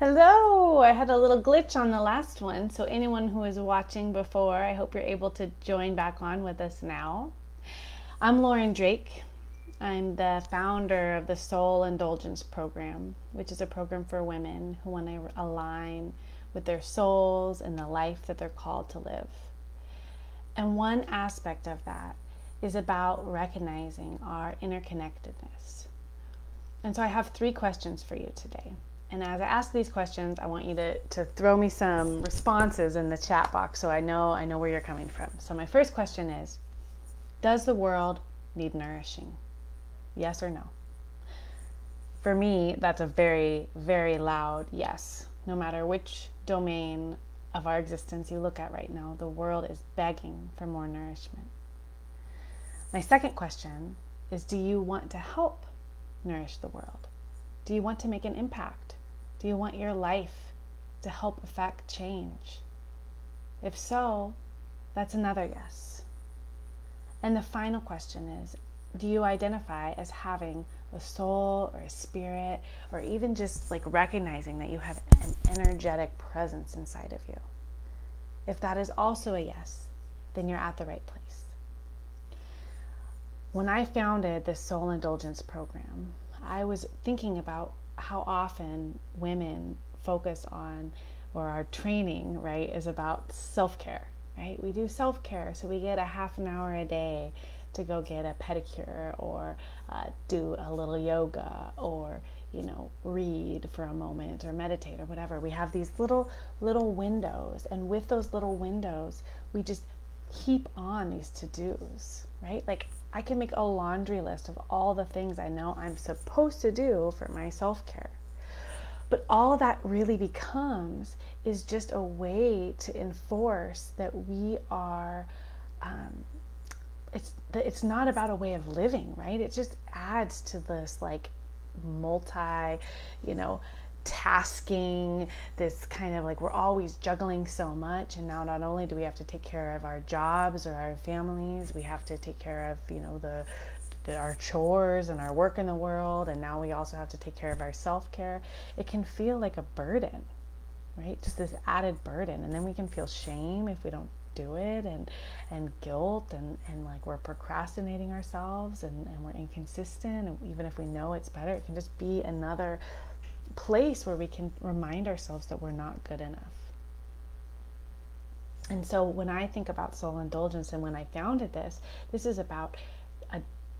Hello! I had a little glitch on the last one, so anyone who was watching before, I hope you're able to join back on with us now. I'm Lauren Drake. I'm the founder of the Soul Indulgence Program, which is a program for women who want to align with their souls and the life that they're called to live. And one aspect of that is about recognizing our interconnectedness. And so I have 3 questions for you today. And as I ask these questions, I want you to throw me some responses in the chat box so I know where you're coming from. So my first question is, does the world need nourishing? Yes or no? For me, that's a very, very loud yes. No matter which domain of our existence you look at right now, the world is begging for more nourishment. My second question is, do you want to help nourish the world? Do you want to make an impact? Do you want your life to help affect change? If so, that's another yes. And the final question is, do you identify as having a soul or a spirit, or even just like recognizing that you have an energetic presence inside of you? If that is also a yes, then you're at the right place. When I founded this Soul Indulgence Program, I was thinking about how often women focus on, or our training, right, is about self-care, right? We do self-care, so we get a half an hour a day to go get a pedicure or do a little yoga or, read for a moment or meditate or whatever. We have these little windows, and with those little windows, we just heap on these to-dos, right? Like I can make a laundry list of all the things I know I'm supposed to do for my self-care. But all that really becomes is just a way to enforce that we are, it's not about a way of living, right? It just adds to this like multi, tasking, this kind of like we're always juggling so much, and now not only do we have to take care of our jobs or our families, we have to take care of our chores and our work in the world, and now we also have to take care of our self-care. It can feel like a burden, right? Just this added burden, and then we can feel shame if we don't do it, and guilt, and like we're procrastinating ourselves, and we're inconsistent, and even if we know it's better, it can just be another place where we can remind ourselves that we're not good enough. And so when I think about soul indulgence, and when I founded this is about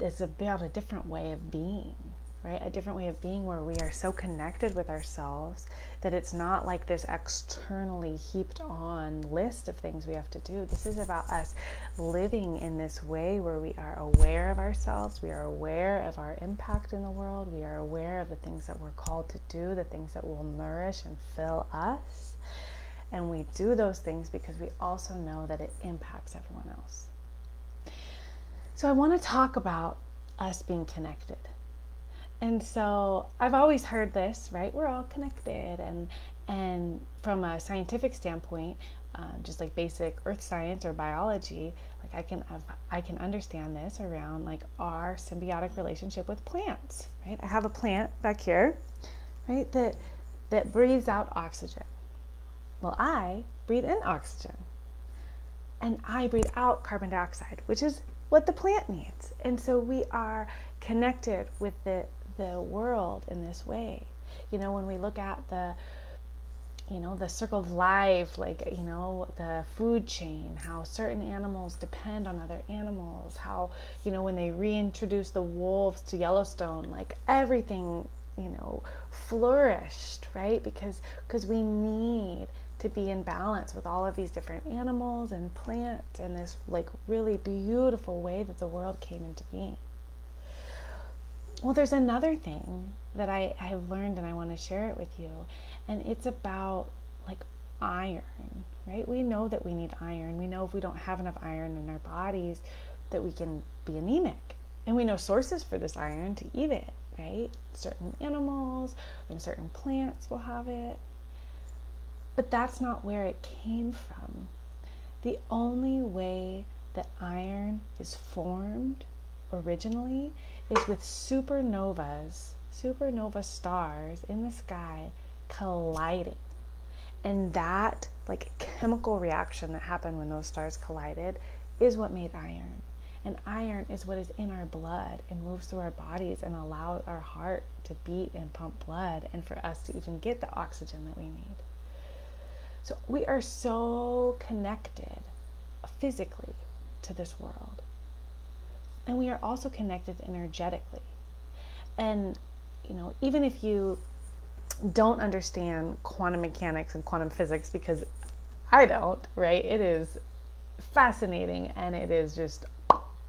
it's about a different way of being, right? A different way of being where we are so connected with ourselves that it's not like this externally heaped on list of things we have to do. This is about us living in this way where we are aware of ourselves, we are aware of our impact in the world, we are aware of the things that we're called to do, the things that will nourish and fill us. And we do those things because we also know that it impacts everyone else. So I want to talk about us being connected. And so I've always heard this, right? We're all connected. And from a scientific standpoint, just like basic earth science or biology, like I can understand this around like our symbiotic relationship with plants, right? I have a plant back here, right? That breathes out oxygen. Well, I breathe in oxygen, and I breathe out carbon dioxide, which is what the plant needs. And so we are connected with the world in this way. When we look at the circle of life, like, the food chain, how certain animals depend on other animals, how, when they reintroduced the wolves to Yellowstone, like everything, flourished, right? Because we need to be in balance with all of these different animals and plants in this like really beautiful way that the world came into being. Well, there's another thing that I have learned, and I want to share it with you, and it's about like iron, right? We know that we need iron. We know if we don't have enough iron in our bodies that we can be anemic, and we know sources for this iron to eat it, right? Certain animals and certain plants will have it. But that's not where it came from. The only way that iron is formed originally is with supernova stars in the sky colliding. And that like chemical reaction that happened when those stars collided is what made iron. And iron is what is in our blood and moves through our bodies and allows our heart to beat and pump blood and for us to even get the oxygen that we need. So we are so connected physically to this world. And we are also connected energetically. And, even if you don't understand quantum mechanics and quantum physics, because I don't, right? It is fascinating and it is just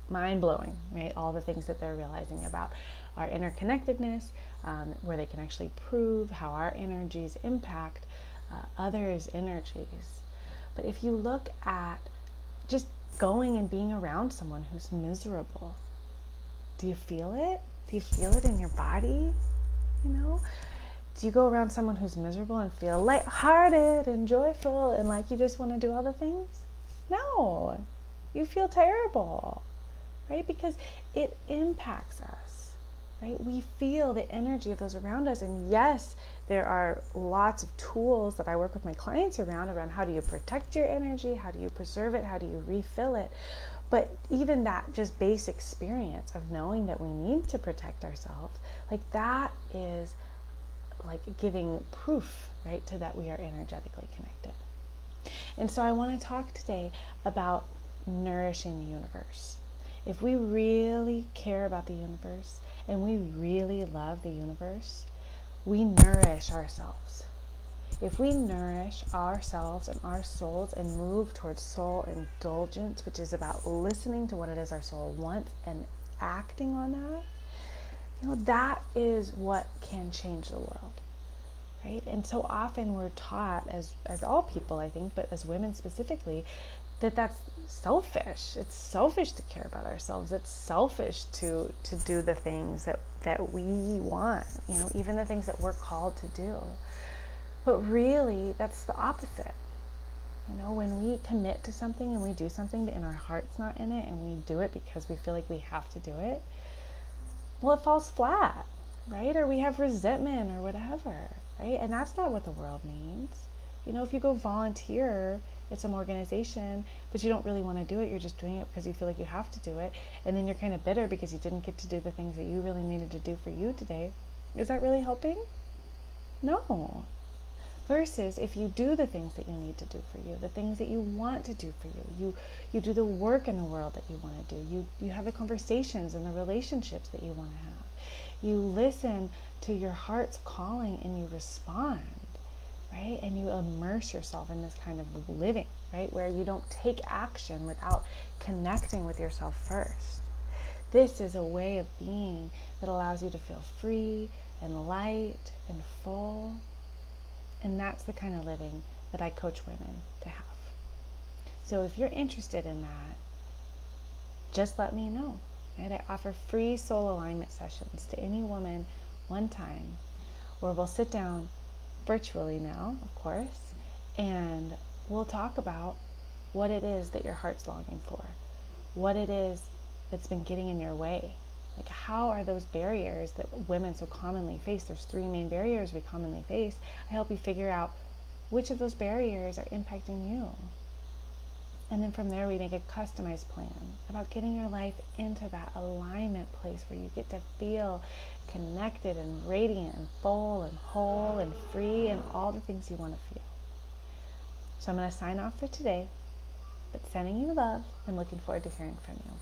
mind-blowing, right? All the things that they're realizing about our interconnectedness, where they can actually prove how our energies impact others' energies. But if you look at just going and being around someone who's miserable, do you feel it? Do you feel it in your body? Do you go around someone who's miserable and feel lighthearted and joyful and like you just want to do all the things? No, you feel terrible, right? Because it impacts us, right? We feel the energy of those around us. And yes, there are lots of tools that I work with my clients around how do you protect your energy? How do you preserve it? How do you refill it? But even that just base experience of knowing that we need to protect ourselves, like that is like giving proof, right, to that we are energetically connected. And so I want to talk today about nourishing the universe. If we really care about the universe and we really love the universe, we nourish ourselves. If we nourish ourselves and our souls and move towards soul indulgence, which is about listening to what it is our soul wants and acting on that, that is what can change the world, right? And so often we're taught, as all people, I think, but as women specifically, that's selfish. It's selfish to care about ourselves. It's selfish to do the things that we want, even the things that we're called to do. But really, that's the opposite. When we commit to something and we do something and our heart's not in it and we do it because we feel like we have to do it, well, it falls flat, right? Or we have resentment or whatever, right? And that's not what the world needs. If you go volunteer at some organization, but you don't really want to do it, you're just doing it because you feel like you have to do it, and then you're kind of bitter because you didn't get to do the things that you really needed to do for you today, is that really helping? No. Versus if you do the things that you need to do for you, the things that you want to do for you do the work in the world that you want to do, you have the conversations and the relationships that you want to have, you listen to your heart's calling and you respond, right? And you immerse yourself in this kind of living, right? Where you don't take action without connecting with yourself first. This is a way of being that allows you to feel free and light and full. And that's the kind of living that I coach women to have. So if you're interested in that, just let me know. Right? I offer free soul alignment sessions to any woman one time, where we'll sit down virtually now, of course, and we'll talk about what it is that your heart's longing for, what it is that's been getting in your way. Like, how are those barriers that women so commonly face? There's 3 main barriers we commonly face. I help you figure out which of those barriers are impacting you. And then from there, we make a customized plan about getting your life into that alignment place where you get to feel connected and radiant and full and whole and free and all the things you want to feel. So I'm going to sign off for today, but sending you love and looking forward to hearing from you.